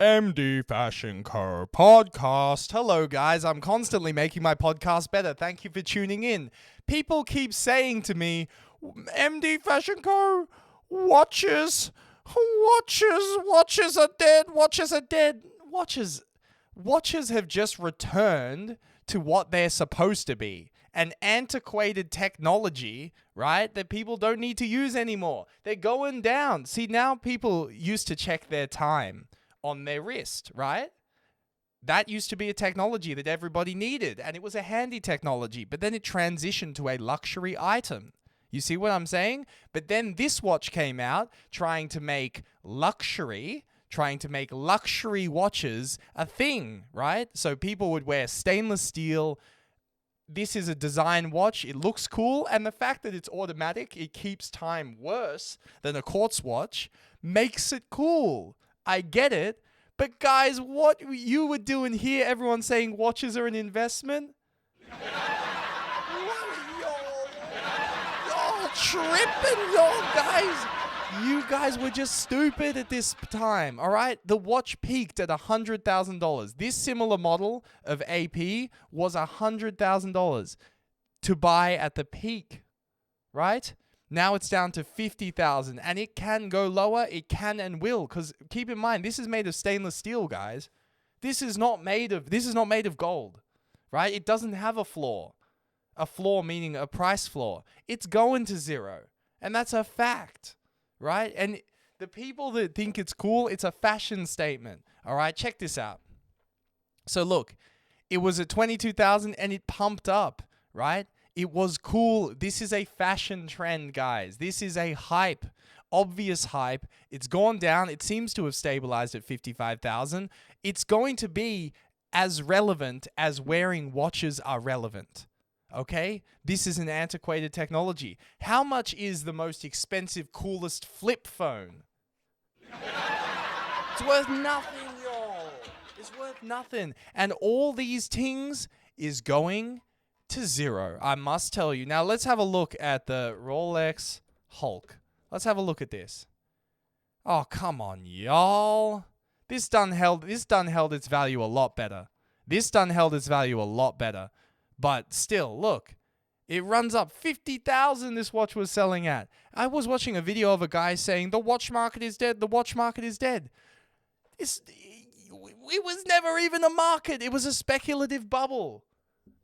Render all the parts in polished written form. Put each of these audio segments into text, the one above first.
MDfashionco podcast. Hello, guys. I'm constantly making my podcast better. Thank you for tuning in. People keep saying to me, MDfashionco, watches are dead. Watches have just returned to what they're supposed to be. An antiquated technology, right, that people don't need to use anymore. They're going down. See, now people used to check their time on their wrist, right? That used to be a technology that everybody needed, and it was a handy technology, but then it transitioned to a luxury item. You see what I'm saying? But then this watch came out trying to make luxury watches a thing, right? So people would wear stainless steel. This is a design watch. It looks cool, and the fact that it's automatic, it keeps time worse than a quartz watch, makes it cool. I get it, but guys, what you were doing here, everyone saying watches are an investment? Y'all tripping, guys. You guys were just stupid at this time, all right? The watch peaked at $100,000. This similar model of AP was $100,000 to buy at the peak, right? Now it's down to $50,000, and it can go lower. It can and will, because keep in mind, this is made of stainless steel, guys. This is not made of gold, right? It doesn't have a floor. A floor meaning a price floor. It's going to zero, and that's a fact, right? And the people that think it's cool, it's a fashion statement. All right, check this out. So look, it was at 22,000 and it pumped up, right? It was cool. This is a fashion trend, guys. This is a hype, obvious hype. It's gone down. It seems to have stabilized at 55,000. It's going to be as relevant as wearing watches are relevant. Okay? This is an antiquated technology. How much is the most expensive, coolest flip phone? It's worth nothing, y'all. It's worth nothing. And all these things is going to zero, I must tell you. Now, let's have a look at the Rolex Hulk. Let's have a look at this. Oh, come on, y'all. This done held its value a lot better. But still, look. It runs up 50,000 this watch was selling at. I was watching a video of a guy saying, the watch market is dead. It was never even a market. It was a speculative bubble.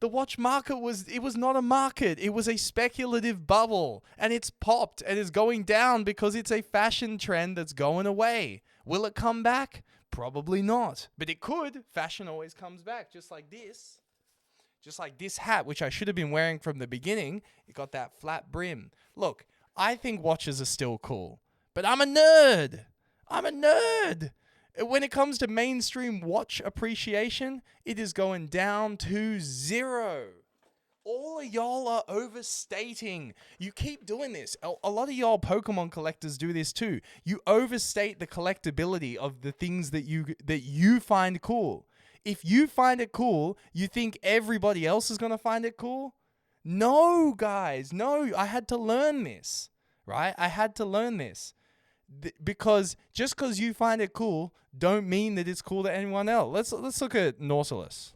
The watch market was not a market. It was a speculative bubble. And it's popped and is going down because it's a fashion trend that's going away. Will it come back? Probably not. But it could. Fashion always comes back, just like this. Just like this hat, which I should have been wearing from the beginning. It got that flat brim. Look, I think watches are still cool. But I'm a nerd. When it comes to mainstream watch appreciation, it is going down to zero. All of y'all are overstating. You keep doing this. A lot of y'all Pokemon collectors do this too. You overstate the collectability of the things that you find cool. If you find it cool, you think everybody else is going to find it cool? No, guys. No, I had to learn this, right? Because just because you find it cool, don't mean that it's cool to anyone else. Let's look at Nautilus.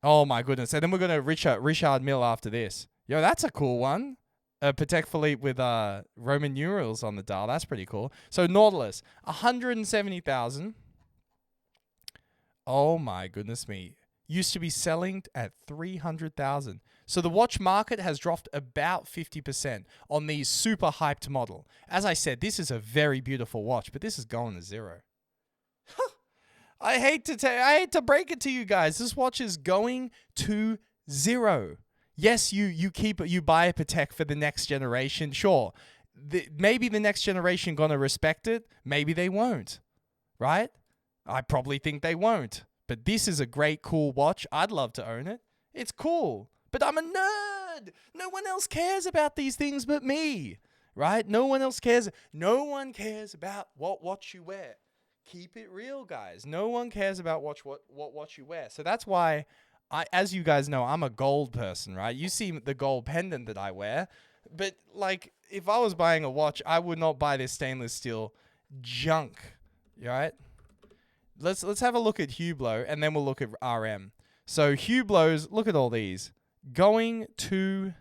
Oh my goodness! And then we're gonna Richard Mille after this. Yo, that's a cool one. Patek Philippe with Roman numerals on the dial. That's pretty cool. So Nautilus, 170,000. Oh my goodness me! Used to be selling at 300,000. So the watch market has dropped about 50% on the super hyped model. As I said, this is a very beautiful watch, but this is going to zero. I hate to break it to you guys. This watch is going to zero. Yes, you buy a Patek for the next generation. Sure. Maybe the next generation going to respect it. Maybe they won't. Right? I probably think they won't. But this is a great, cool watch. I'd love to own it. It's cool. But I'm a nerd. No one else cares about these things but me. Right? No one else cares. No one cares about what watch you wear. Keep it real, guys. No one cares about what watch you wear. So that's why, as you guys know, I'm a gold person, right? You see the gold pendant that I wear. But, like, if I was buying a watch, I would not buy this stainless steel junk. You all right? Let's have a look at Hublot, and then we'll look at RM. So Hublots, look at all these. Going to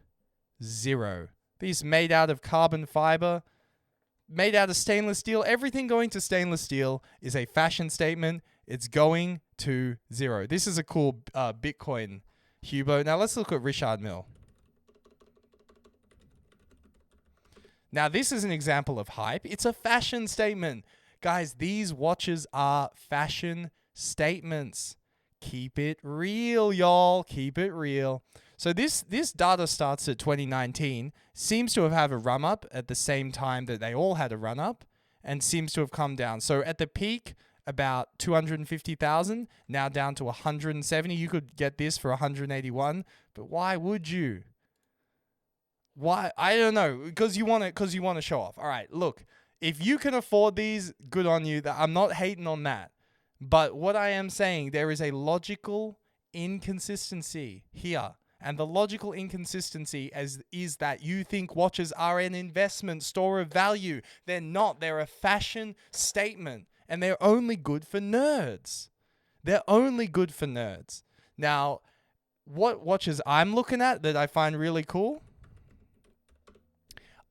zero. These made out of carbon fiber, made out of stainless steel. Everything going to stainless steel is a fashion statement. It's going to zero. This is a cool Bitcoin Hublot. Now let's look at Richard Mille. Now this is an example of hype. It's a fashion statement. Guys, these watches are fashion statements. Keep it real, y'all. Keep it real. So this data starts at 2019, seems to have had a run up at the same time that they all had a run up, and seems to have come down. So at the peak, about 250,000, now down to 170. You could get this for 181, but why would you? Why? I don't know. Because you want to show off. All right, look. If you can afford these, good on you. I'm not hating on that. But what I am saying, there is a logical inconsistency here. And the logical inconsistency is that you think watches are an investment store of value. They're not. They're a fashion statement. And they're only good for nerds. They're only good for nerds. Now, what watches I'm looking at that I find really cool?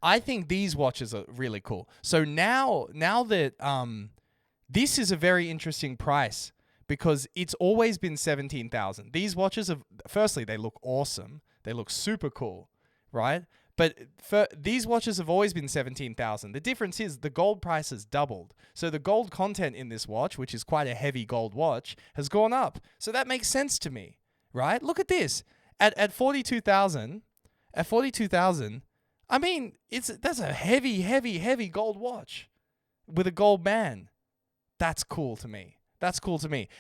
I think these watches are really cool. So now that this is a very interesting price because it's always been 17,000. These watches firstly, they look awesome. They look super cool, right? But these watches have always been 17,000. The difference is the gold price has doubled. So the gold content in this watch, which is quite a heavy gold watch, has gone up. So that makes sense to me, right? Look at this. At 42,000, I mean, that's a heavy gold watch with a gold band. That's cool to me.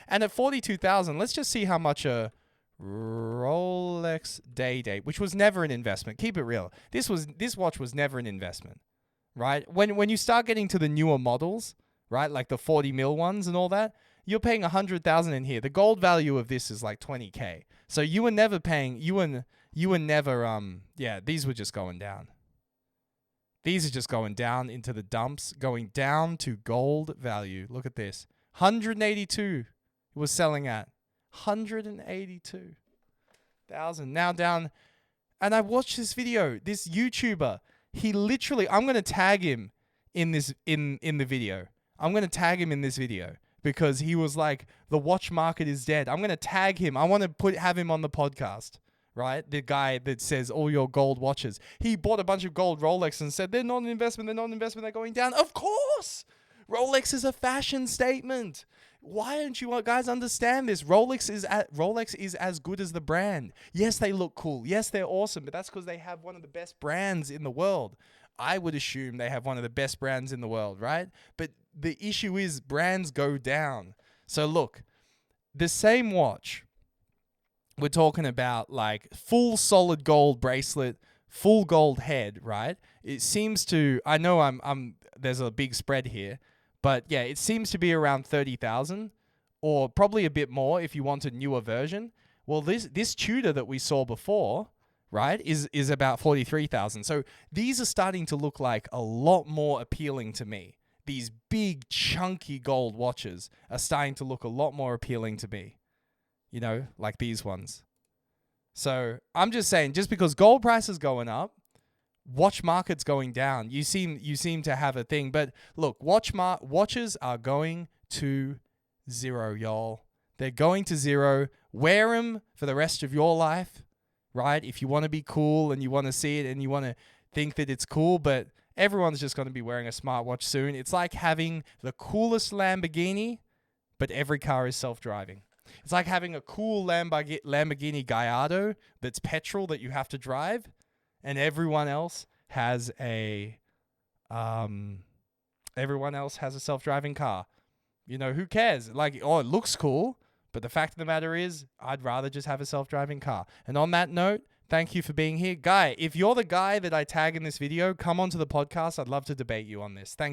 And at 42,000, let's just see how much a Rolex Day Date, which was never an investment. Keep it real. This watch was never an investment, right? When you start getting to the newer models, right, like the 40 mil ones and all that, you're paying 100,000 in here. The gold value of this is like 20K. So you were never paying. You were never. These were just going down. These are just going down into the dumps, going down to gold value. Look at this. 182 it was selling at. 182,000. Now down. And I watched this video. This YouTuber, he literally, I'm going to tag him in this in the video. I'm going to tag him in this video because he was like, the watch market is dead. I'm going to tag him. I want to have him on the podcast. Right? The guy that says all your gold watches. He bought a bunch of gold Rolex and said, they're not an investment, they're going down. Of course! Rolex is a fashion statement. Why don't you guys understand this? Rolex is as good as the brand. Yes, they look cool. Yes, they're awesome, but that's because they have one of the best brands in the world. I would assume they have one of the best brands in the world, right? But the issue is brands go down. So look, the same watch, we're talking about like full solid gold bracelet, full gold head, right? It seems to, I know there's a big spread here, but yeah, it seems to be around 30,000 or probably a bit more if you want a newer version. Well, this Tudor that we saw before, right, is about 43,000. So these are starting to look like a lot more appealing to me. These big chunky gold watches are starting to look a lot more appealing to me. You know, like these ones. So I'm just saying, just because gold price is going up, watch market's going down. You seem to have a thing, but look, watches are going to zero, y'all. They're going to zero. Wear them for the rest of your life, right? If you want to be cool and you want to see it and you want to think that it's cool, but everyone's just going to be wearing a smartwatch soon. It's like having the coolest Lamborghini, but every car is self-driving. It's like having a cool Lamborghini Gallardo that's petrol that you have to drive, and everyone else has a self-driving car. You know, who cares? Like, oh, it looks cool, but the fact of the matter is, I'd rather just have a self-driving car. And on that note, thank you for being here. Guy, if you're the guy that I tag in this video, come onto the podcast. I'd love to debate you on this. Thank you.